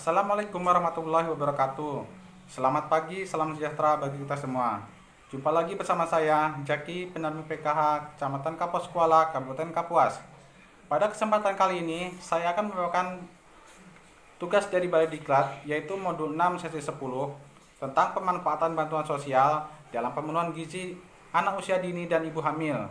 Assalamualaikum warahmatullahi wabarakatuh. Selamat pagi, salam sejahtera bagi kita semua. Jumpa lagi bersama saya, Jaki, pendamping PKH Kecamatan Kapuas Kuala, Kabupaten Kapuas. Pada kesempatan kali ini, saya akan membawakan tugas dari Balai Diklat, yaitu modul 6 sesi 10, tentang pemanfaatan bantuan sosial dalam pemenuhan gizi anak usia dini dan ibu hamil.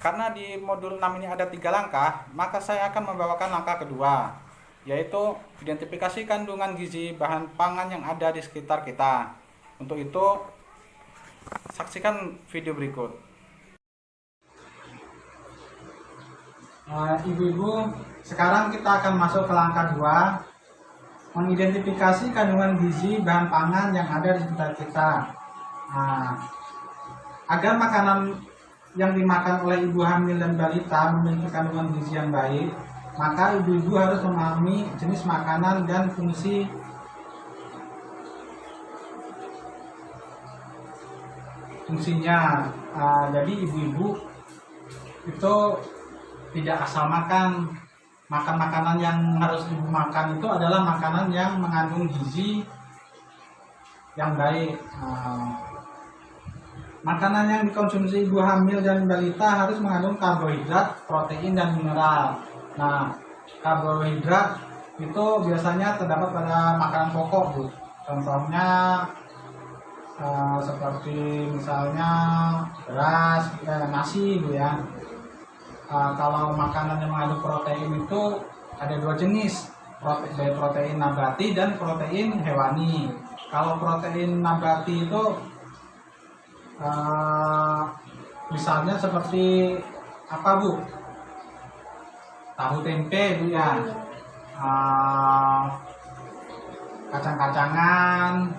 Karena di modul 6 ini ada 3 langkah, maka saya akan membawakan langkah kedua, yaitu identifikasi kandungan gizi bahan pangan yang ada di sekitar kita. Untuk itu, saksikan video berikut. Ibu-ibu, sekarang kita akan masuk ke langkah 2, mengidentifikasi kandungan gizi bahan pangan yang ada di sekitar kita. Agar makanan yang dimakan oleh ibu hamil dan balita memiliki kandungan gizi yang baik, maka ibu-ibu harus memahami jenis makanan dan fungsinya. Jadi ibu-ibu itu tidak asal makan. Makanan yang harus ibu makan itu adalah makanan yang mengandung gizi yang baik. Makanan yang dikonsumsi ibu hamil dan balita harus mengandung karbohidrat, protein, dan mineral. Nah, karbohidrat itu biasanya terdapat pada makanan pokok, Bu. Contohnya seperti misalnya beras, nasi, Bu ya. Kalau makanan yang mengandung protein itu ada 2 jenis, protein nabati dan protein hewani. Kalau protein nabati itu misalnya seperti apa, Bu? Tahu tempe, Bu ya. Kacang-kacangan.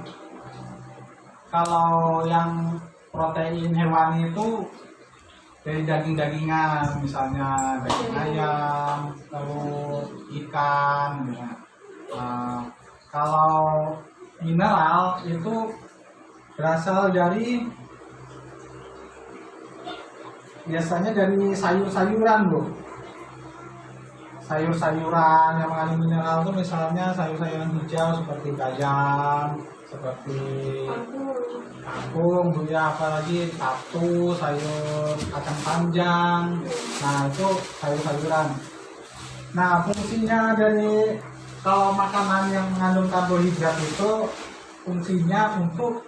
Kalau yang protein hewani itu dari daging-dagingan, misalnya daging ayam, telur, ikan, ya. Kalau mineral itu berasal dari biasanya dari sayur-sayuran, Bu. Sayur-sayuran yang mengandung mineral itu misalnya sayur-sayuran hijau seperti bayam, seperti kangkung, Bu ya, apalagi tatu, sayur kacang panjang. Nah, itu sayur-sayuran. Nah, fungsinya dari kalau makanan yang mengandung karbohidrat itu fungsinya untuk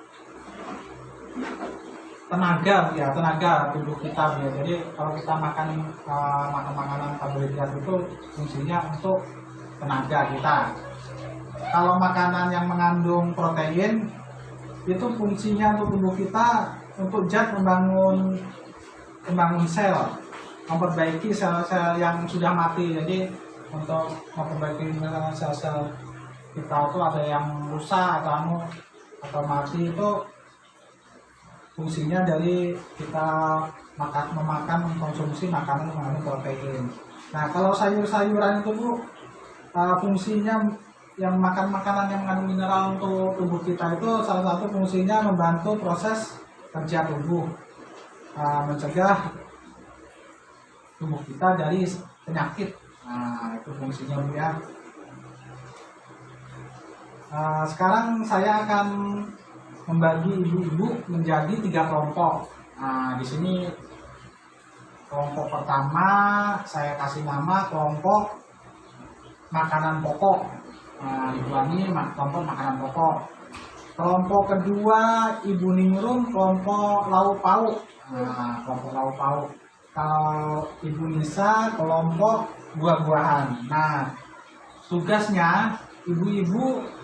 tenaga, ya, tenaga tubuh kita, ya. Jadi kalau kita makan makanan karbohidrat itu fungsinya untuk tenaga kita. Kalau makanan yang mengandung protein itu fungsinya untuk tubuh kita untuk membangun sel, memperbaiki sel-sel yang sudah mati. Jadi untuk memperbaiki sel-sel kita itu ada yang rusak atau mati, itu fungsinya dari kita mengkonsumsi makanan yang mengandung protein. Nah, kalau sayur-sayuran itu, Bu, fungsinya yang makan makanan yang mengandung mineral untuk tubuh kita itu salah satu fungsinya membantu proses kerja tubuh, mencegah tubuh kita dari penyakit. Nah, itu fungsinya, Bu ya. Sekarang saya akan membagi ibu-ibu menjadi 3 kelompok. Nah, di sini kelompok pertama saya kasih nama kelompok makanan pokok. Nah, ibu ini kelompok makanan pokok. Kelompok kedua ibu Ningrum kelompok lauk pauk. Nah, kelompok lauk pauk. Kalau ibu Nisa kelompok buah-buahan. Nah, tugasnya ibu-ibu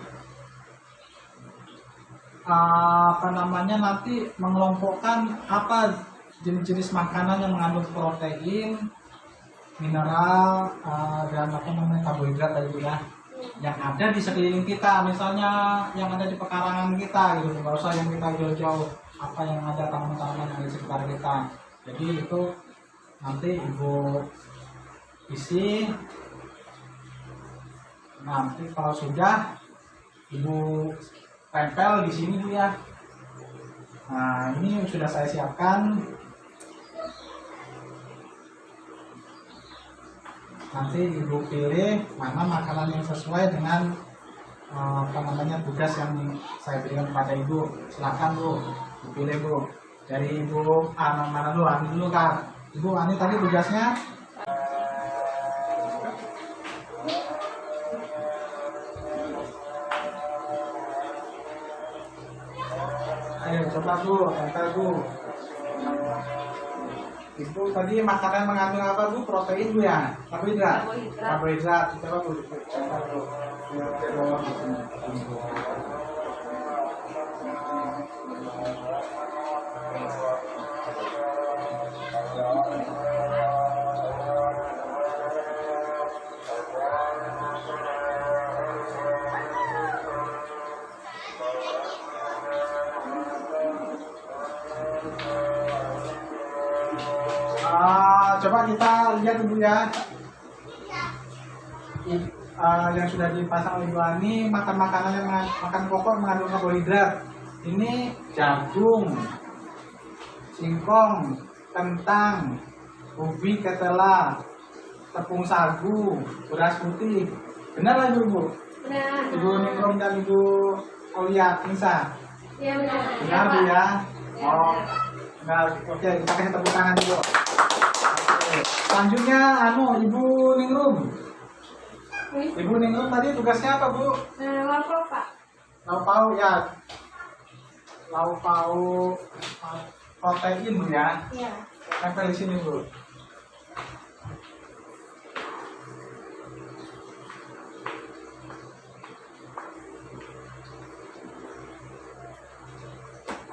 nanti mengelompokkan apa jenis-jenis makanan yang mengandung protein, mineral, dan karbohidrat tadi ya, yang ada di sekeliling kita, misalnya yang ada di pekarangan kita gitu, nggak usah yang kita jauh-jauh, apa yang ada tanaman-tanaman yang ada di sekitar kita. Jadi itu nanti ibu isi. Nanti kalau sudah ibu tempel di sini, Bu ya. Nah, ini sudah saya siapkan. Nanti ibu pilih mana makanan yang sesuai dengan tugas yang saya berikan kepada ibu. Silakan bu, pilih bu. Dari ibu mana dulu? Ani dulu kan. Ibu Ani tadi tugasnya. Ayo coba bu, tempel bu. Ibu tadi makanan mengandung apa bu? Protein bu ya? Karbohidrat. Karbohidrat. Coba bu. Coba kita lihat dulu ya. Yang sudah dipasang oleh Ibu Ani, makan makanan yang makan pokok mengandung karbohidrat. Ini jagung, singkong, kentang, ubi ketela, tepung sagu, beras putih. Benar lah ibu? Benar. Ibu Ningrum dan Ibu Aulia Nisa. Iya benar. Benar bu ya? Oh, benar. Oke, kita kasih tepuk tangan dulu. Selanjutnya Ibu Ningrum. Ibu Ningrum tadi tugasnya apa bu? Lauk pak. Lauk pauk ya. Lauk pauk protein bu ya. Iya. Tempel di sini bu.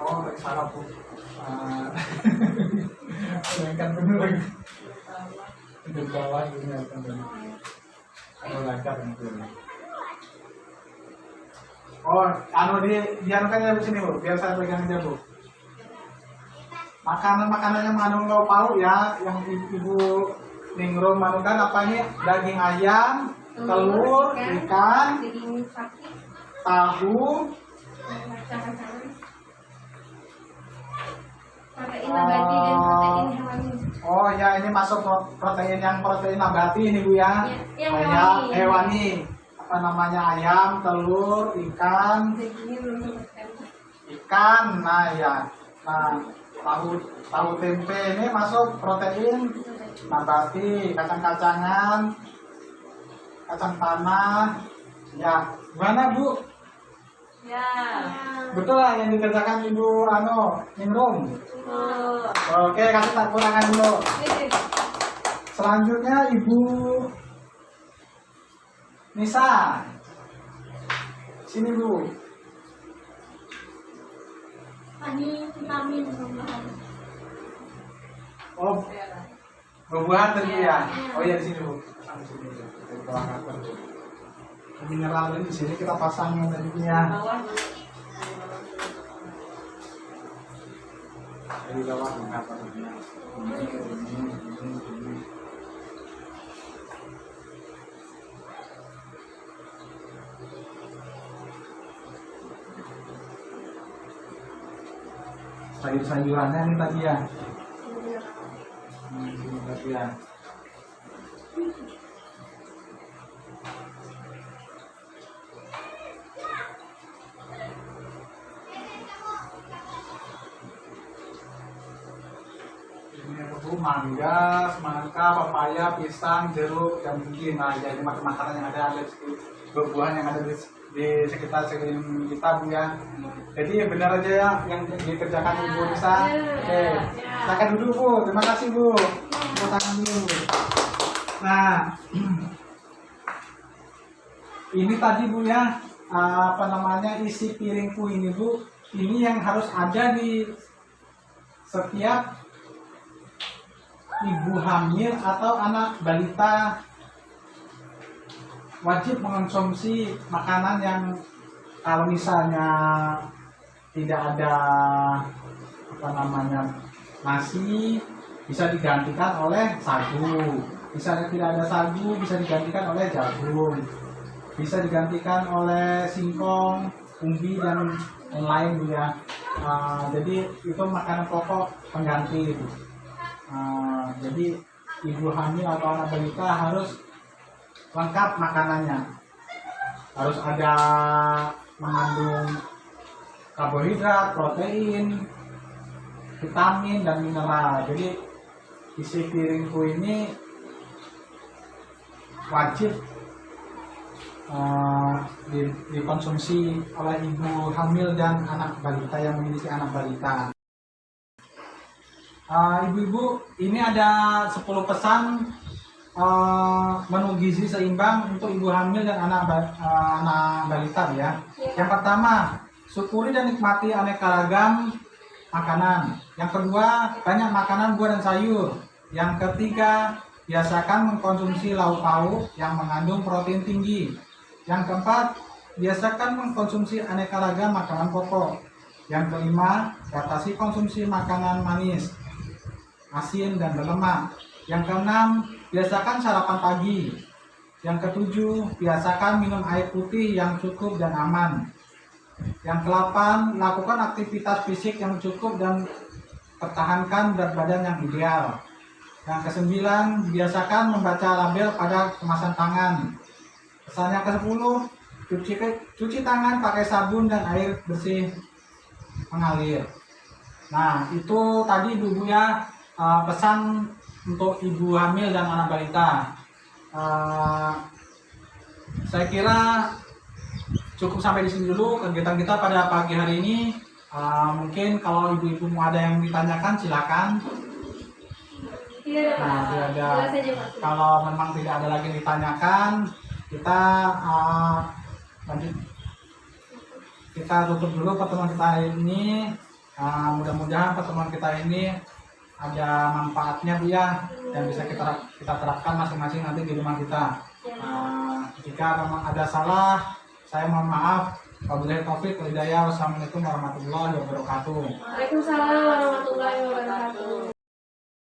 Oh, salah bu. Bayangkan bener lagi. Di bawah ini akan bener. Kalau lancar gitu. Oh, dianukan ya di sini bu, biar saya pegang aja bu. Makanan-makanan yang mengandung lauk pauk ya, yang ibu Ningrum manukan apa ini? Daging ayam, telur, ikan, Daging sapi, tahu, kacang-kacangan, protein nabati dan protein hewani. Oh ya, ini masuk protein nabati ini bu ya. Yang Ayam, hewani. hewani. Apa namanya, ayam, telur, ikan, Dagingnya belum sempat. ikan. Nah ya, nah tahu tempe ini masuk protein nabati, kacang-kacangan, kacang tanah. Ya, gimana bu? Ya. Betul lah yang dikerjakan ibu Ningrum. Oke, kasih tepuk tangan dulu. Selanjutnya ibu Nisa. Sini bu. Ini vitamin tambahan. Oh, buah-buahan tadi ya. Oh iya di sini bu. Pasang di sini. Dari bawah cover. Mineral ini di sini kita pasang yang tadi ya. Dari bawah cover. Sayur-sayurannya ini tadi ya. Ini tadi ya. Ini apa bu? Mangga, semangka, papaya, pisang, jeruk, dan mungkin jadi makanan yang ada buah-buahan yang ada di sekitar sekeliling kita bu ya. Jadi benar aja ya yang dikerjakan ibu Nisa. Oke, silakan duduk bu. Terima kasih bu. Tepuk tangan dulu. Nah, ini tadi bu ya, apa namanya, isi piringku ini bu. Ini yang harus ada di setiap ibu hamil atau anak balita. Wajib mengonsumsi makanan yang kalau misalnya tidak ada apa namanya nasi, bisa digantikan oleh sagu. Misalnya tidak ada sagu, bisa digantikan oleh jagung, bisa digantikan oleh singkong, umbi, dan yang lain ya. Jadi itu makanan pokok pengganti itu. Jadi ibu hamil atau anak balita harus lengkap makanannya. Harus ada mengandung karbohidrat, protein, vitamin dan mineral. Jadi isi piringku ini wajib dikonsumsi oleh ibu hamil dan anak balita yang memiliki anak balita. Ibu-ibu, ini ada 10 pesan menu gizi seimbang untuk ibu hamil dan anak balita ya. Yang pertama, syukuri dan nikmati aneka ragam makanan. Yang kedua, banyak makanan buah dan sayur. Yang ketiga, biasakan mengkonsumsi lauk pauk yang mengandung protein tinggi. Yang keempat, biasakan mengkonsumsi aneka ragam makanan pokok. Yang kelima, batasi konsumsi makanan manis, asin, dan berlemak. Yang keenam, biasakan sarapan pagi. Yang ketujuh, biasakan minum air putih yang cukup dan aman. Yang ke-8, lakukan aktivitas fisik yang cukup dan pertahankan berat badan yang ideal. Yang ke-9, biasakan membaca label pada kemasan tangan. Pesan yang ke-10, cuci tangan pakai sabun dan air bersih mengalir. Nah, itu tadi ibu-ibu ya, pesan untuk ibu hamil dan anak balita. Saya kira cukup sampai di sini dulu kegiatan kita pada pagi hari ini. Mungkin kalau ibu-ibu mau ada yang ditanyakan silakan. Nah, tidak ada. Kalau memang tidak ada lagi yang ditanyakan, kita lanjut. Kita tutup dulu pertemuan kita ini. Mudah-mudahan pertemuan kita ini ada manfaatnya Bu ya, dan bisa kita terapkan masing-masing nanti di rumah kita. Jika memang ada salah, saya mohon maaf. Wabillahi taufik wal hidayah. Wassalamualaikum warahmatullahi wabarakatuh. Waalaikumsalam warahmatullahi wabarakatuh.